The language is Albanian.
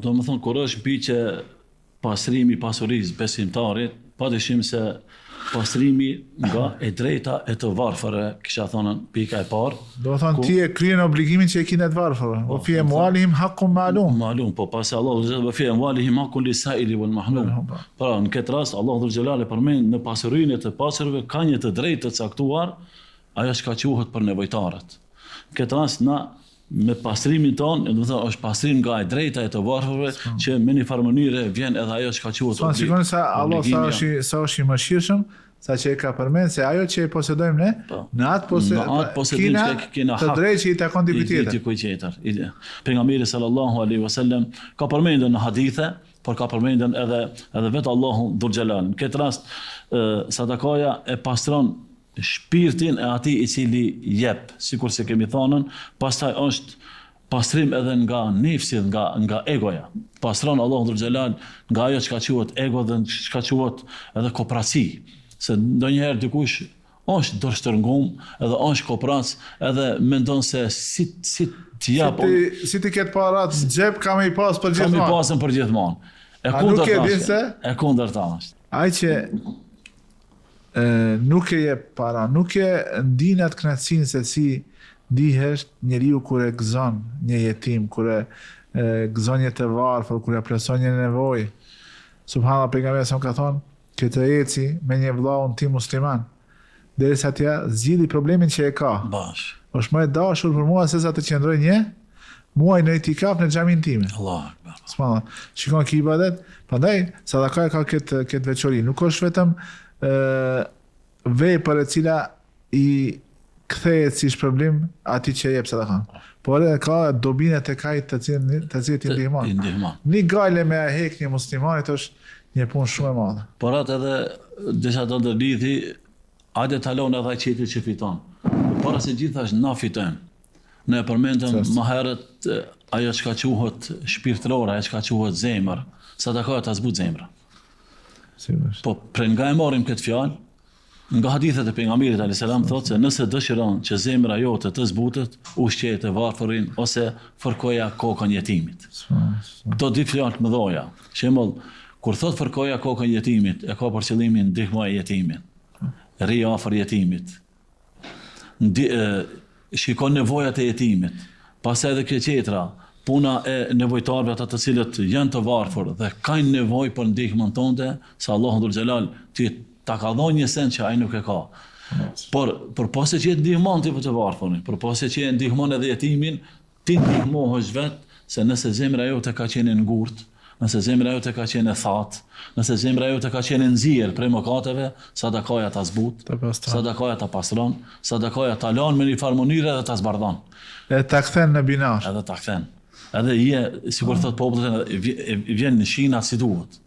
do më thonë, kur është mbi që pastrimi pasurisë besimtarit, padyshim se pastrimi nga e drejta e të varfërve, kisha thonë pika e parë. Do thonë ti e kryen obligimin që e kine të varfërve. O fi amwalihim haqqun ma'lum. Ma'lum, po pasi Allahu dhe fi amwalihim haqqun lis-sa'ili wal mahrum. Pra në këtë rast Allahu dhul xhelali përmend në pasurinë e të pasurve ka një të drejtë të caktuar, ajo që quhet për nevojtarët. Në këtë rast na me pastrimin tonë, do të thonë është pastrim nga e drejta e të varfërve që me një farë mënyre vjen edhe ajo që quhet. Shikoni sa Allah sa është i mëshirshëm, sa që e ka përmend se ajo që e posedojmë ne, në atë posedim që kena të drejtë që i takon dikujt tjetër. Pejgamberi sallallahu alaihi wasallam ka përmendur në hadithe, por ka përmendur edhe vetë Allahu dhul xhelal. Në këtë rast sadakaja e pastron shpirtin e atij i cili jep, sikur se kemi thënë, pastaj është pastrim edhe nga nefsi, nga egoja. Pastron Allahu dhul xhelal nga ajo që quhet ego dhe që quhet edhe kooperaci. Se ndonjëherë dikush është dorështërngum, edhe është kooperac, edhe mendon se si të jap. Si ti ketë parat në xhep, kam i pas për gjithmonë. Kam i pasën për gjithmonë. E kundërta është. Ai që nuk e jep para, nuk e ndin atë kënaqësinë se si dihesh njeriu kur e gëzon një jetim, kur e gëzon një të varfër, kur e plotson një nevojë. Subhanallahu, pejgamberi sa ka thonë, këtë eci me një vëllau tim musliman, derisa t'ja zgjidhi problemin që e ka. Bash. Është më e dashur për mua se sa të qëndroj një muaj në itikaf në xhamin time. Allah akbar. Subhanallahu. Shikon ki ibadet, prandaj sadaka ka këtë veçori. Nuk është vetëm vepër e cila i kthehet si shpërblim atij që jep sadakan. Por edhe ka dobinë të kajt të cilët i ndihmon. Një gale me hek një muslimanit është një punë shumë e madhe. Por atë edhe disa të ndërlidhi, hajde talon edhe ai qetit që fiton. Para se gjithashtu na fitojmë. Ne e përmendëm më herët ajo që quhet shpirtërore, ajo që quhet zemër, sadaka ta zbut zemra. Po prej nga e marrim këtë fjalë, nga hadithet e pejgamberit alayhis salam thotë se nëse dëshiron që zemra jote të zbutet, ushqeje të varfërin ose fërkoja kokën jetimit. Këto dy fjalë të mëdha. Shembull, kur thot fërkoja kokën jetimit, e ka për qëllimin ndihmoja jetimin. Rri afër jetimit. Shikon nevojat e jetimit. Pastaj edhe kjo tjetra, puna e nevojtarëve ata të cilët janë të varfër dhe kanë nevojë për ndihmën tonë, se Allahu dhul xhelal ti ta ka dhënë një send që ai nuk e ka. Por përpasi që ndihmon ti për të varfërin, përpasi që ndihmon edhe jetimin, ti ndihmohesh vetë, se nëse zemra jote ka qenë ngurtë, nëse zemra jote ka qenë thatë, nëse zemra jote ka qenë nxjerr prej mëkateve, sadakaja ta zbut, sadakaja ta pastron, sadakaja ta lan me një farë mënyre dhe ta zbardhon. Edhe ta kthen në binar. Edhe ta kthen. Edhe sikur thot populli, vjen në shina si duhet.